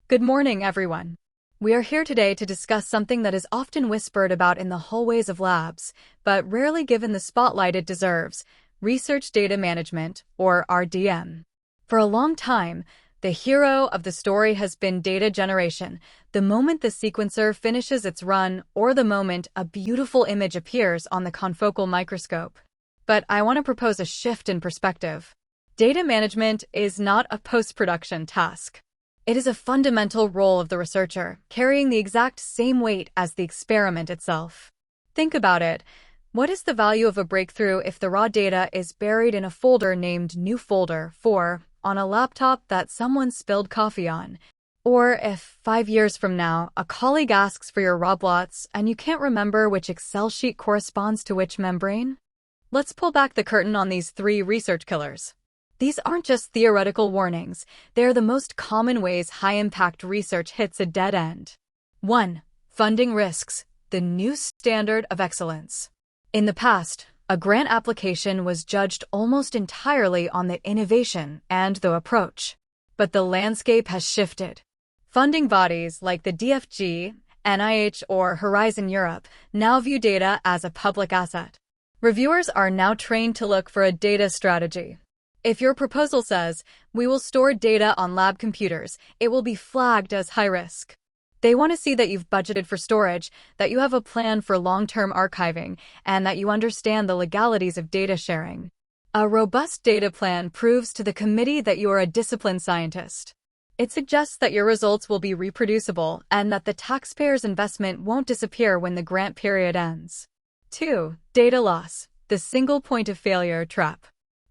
Good morning, everyone. We are here today to discuss something that is often whispered about in the hallways of labs, but rarely given the spotlight it deserves: research data management, or RDM. For a long time, the hero of the story has been data generation, the moment the sequencer finishes its run or the moment a beautiful image appears on the confocal microscope. But I want to propose a shift in perspective. Data management is not a post-production task. It is a fundamental role of the researcher, carrying the exact same weight as the experiment itself. Think about it. What is the value of a breakthrough if the raw data is buried in a folder named New Folder 4 on a laptop that someone spilled coffee on? Or if 5 years from now, a colleague asks for your raw plots and you can't remember which Excel sheet corresponds to which membrane? Let's pull back the curtain on these three research killers. These aren't just theoretical warnings, they're the most common ways high-impact research hits a dead end. 1. Funding risks, the new standard of excellence. In the past, a grant application was judged almost entirely on the innovation and the approach. But the landscape has shifted. Funding bodies like the DFG, NIH, or Horizon Europe now view data as a public asset. Reviewers are now trained to look for a data strategy. If your proposal says, "We will store data on lab computers," it will be flagged as high risk. They want to see that you've budgeted for storage, that you have a plan for long-term archiving, and that you understand the legalities of data sharing. A robust data plan proves to the committee that you are a disciplined scientist. It suggests that your results will be reproducible and that the taxpayer's investment won't disappear when the grant period ends. 2. Data loss, the single point of failure trap.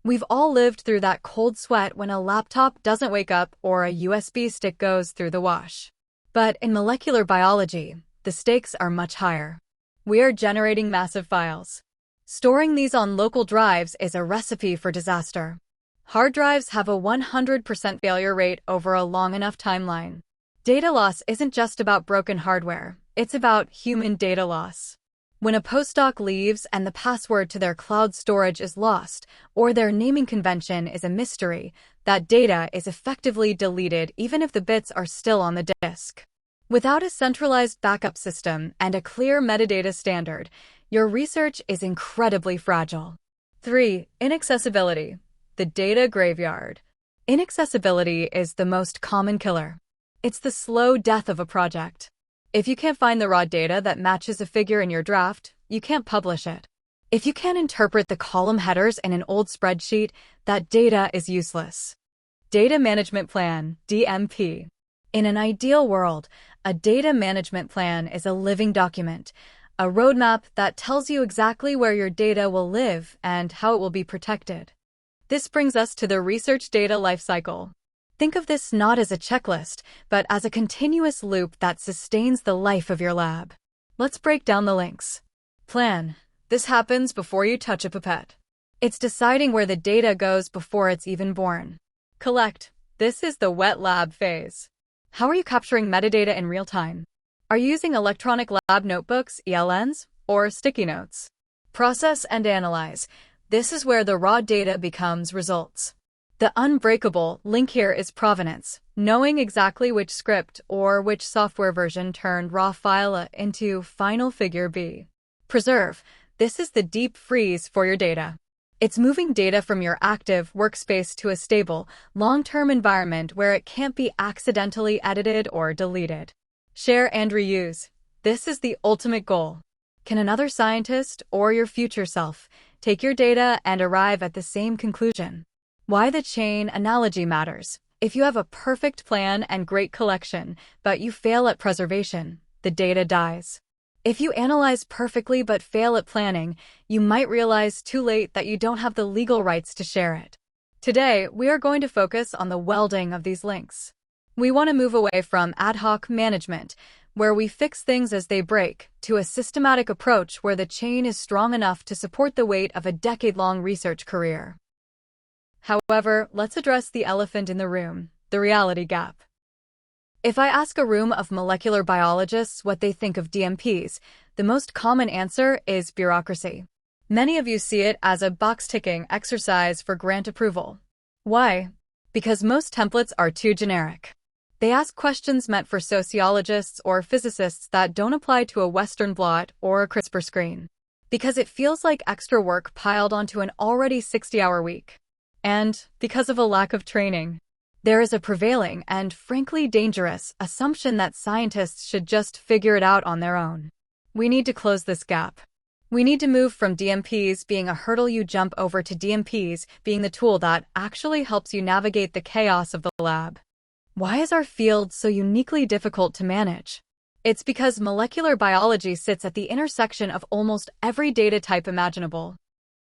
We've all lived through that cold sweat when a laptop doesn't wake up or a USB stick goes through the wash. But in molecular biology, the stakes are much higher. We are generating massive files. Storing these on local drives is a recipe for disaster. Hard drives have a 100% failure rate over a long enough timeline. Data loss isn't just about broken hardware, it's about human data loss. When a postdoc leaves and the password to their cloud storage is lost, or their naming convention is a mystery, that data is effectively deleted even if the bits are still on the disk. Without a centralized backup system and a clear metadata standard, your research is incredibly fragile. 3. Inaccessibility, the data graveyard. Inaccessibility is the most common killer. It's the slow death of a project. If you can't find the raw data that matches a figure in your draft, you can't publish it. If you can't interpret the column headers in an old spreadsheet, that data is useless. Data Management Plan, DMP. In an ideal world, a data management plan is a living document, a roadmap that tells you exactly where your data will live and how it will be protected. This brings us to the research data lifecycle. Think of this not as a checklist, but as a continuous loop that sustains the life of your lab. Let's break down the links. Plan. This happens before you touch a pipette. It's deciding where the data goes before it's even born. Collect. This is the wet lab phase. How are you capturing metadata in real time? Are you using electronic lab notebooks, ELNs, or sticky notes? Process and analyze. This is where the raw data becomes results. The unbreakable link here is provenance, knowing exactly which script or which software version turned raw file A into final figure B. Preserve. This is the deep freeze for your data. It's moving data from your active workspace to a stable, long-term environment where it can't be accidentally edited or deleted. Share and reuse. This is the ultimate goal. Can another scientist or your future self take your data and arrive at the same conclusion? Why the chain analogy matters. If you have a perfect plan and great collection, but you fail at preservation, the data dies. If you analyze perfectly but fail at planning, you might realize too late that you don't have the legal rights to share it. Today, we are going to focus on the welding of these links. We want to move away from ad hoc management, where we fix things as they break, to a systematic approach where the chain is strong enough to support the weight of a decade-long research career. However, let's address the elephant in the room, the reality gap. If I ask a room of molecular biologists what they think of DMPs, the most common answer is bureaucracy. Many of you see it as a box-ticking exercise for grant approval. Why? Because most templates are too generic. They ask questions meant for sociologists or physicists that don't apply to a Western blot or a CRISPR screen, because it feels like extra work piled onto an already 60-hour week. And because of a lack of training, there is a prevailing and frankly dangerous assumption that scientists should just figure it out on their own. We need to close this gap. We need to move from DMPs being a hurdle you jump over to DMPs being the tool that actually helps you navigate the chaos of the lab. Why is our field so uniquely difficult to manage? It's because molecular biology sits at the intersection of almost every data type imaginable.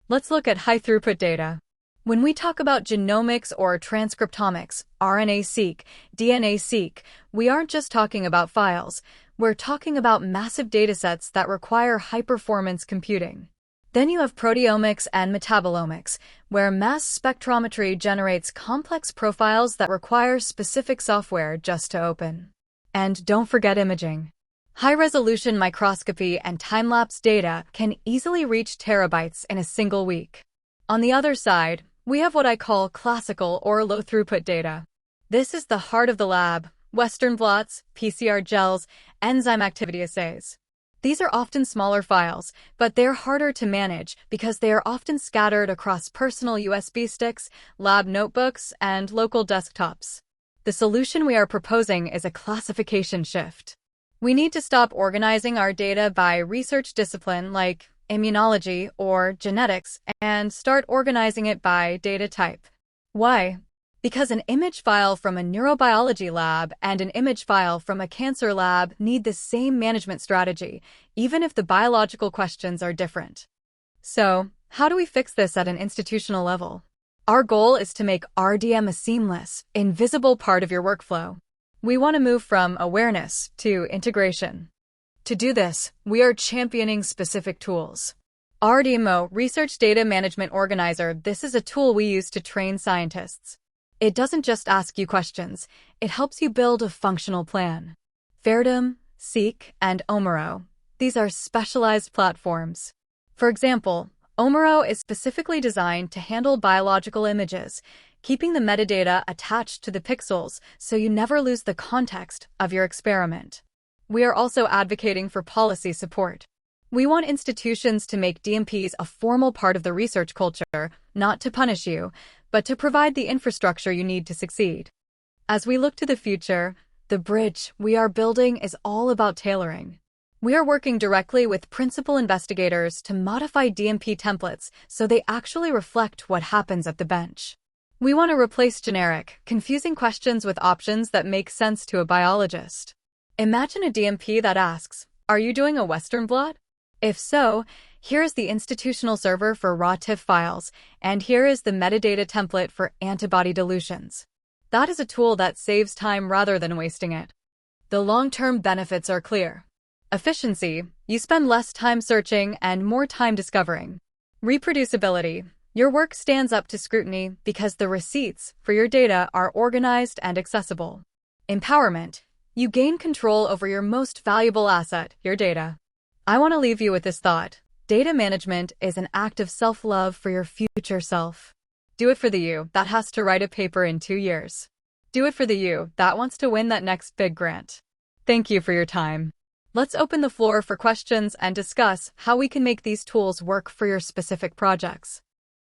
Let's look at high-throughput data. When we talk about genomics or transcriptomics, RNA-seq, DNA-seq, we aren't just talking about files. We're talking about massive datasets that require high-performance computing. Then you have proteomics and metabolomics, where mass spectrometry generates complex profiles that require specific software just to open. And don't forget imaging. High-resolution microscopy and time-lapse data can easily reach terabytes in a single week. On the other side, we have what I call classical or low-throughput data. This is the heart of the lab: Western blots, PCR gels, enzyme activity assays. These are often smaller files, but they're harder to manage because they are often scattered across personal USB sticks, lab notebooks, and local desktops. The solution we are proposing is a classification shift. We need to stop organizing our data by research discipline like immunology or genetics and start organizing it by data type. Why? Because an image file from a neurobiology lab and an image file from a cancer lab need the same management strategy, even if the biological questions are different. So, how do we fix this at an institutional level? Our goal is to make RDM a seamless, invisible part of your workflow. We want to move from awareness to integration. To do this, we are championing specific tools. RDMO, Research Data Management Organizer. This is a tool we use to train scientists. It doesn't just ask you questions, it helps you build a functional plan. RDM, Seq, and Omero. These are specialized platforms. For example, Omero is specifically designed to handle biological images, keeping the metadata attached to the pixels so you never lose the context of your experiment. We are also advocating for policy support. We want institutions to make DMPs a formal part of the research culture, not to punish you, but to provide the infrastructure you need to succeed. As we look to the future, the bridge we are building is all about tailoring. We are working directly with principal investigators to modify DMP templates so they actually reflect what happens at the bench. We want to replace generic, confusing questions with options that make sense to a biologist. Imagine a DMP that asks, "Are you doing a Western blot?" If so, here is the institutional server for raw TIFF files, and here is the metadata template for antibody dilutions. That is a tool that saves time rather than wasting it. The long-term benefits are clear. Efficiency, you spend less time searching and more time discovering. Reproducibility, your work stands up to scrutiny because the receipts for your data are organized and accessible. Empowerment, you gain control over your most valuable asset, your data. I want to leave you with this thought. Data management is an act of self-love for your future self. Do it for the you that has to write a paper in 2 years. Do it for the you that wants to win that next big grant. Thank you for your time. Let's open the floor for questions and discuss how we can make these tools work for your specific projects.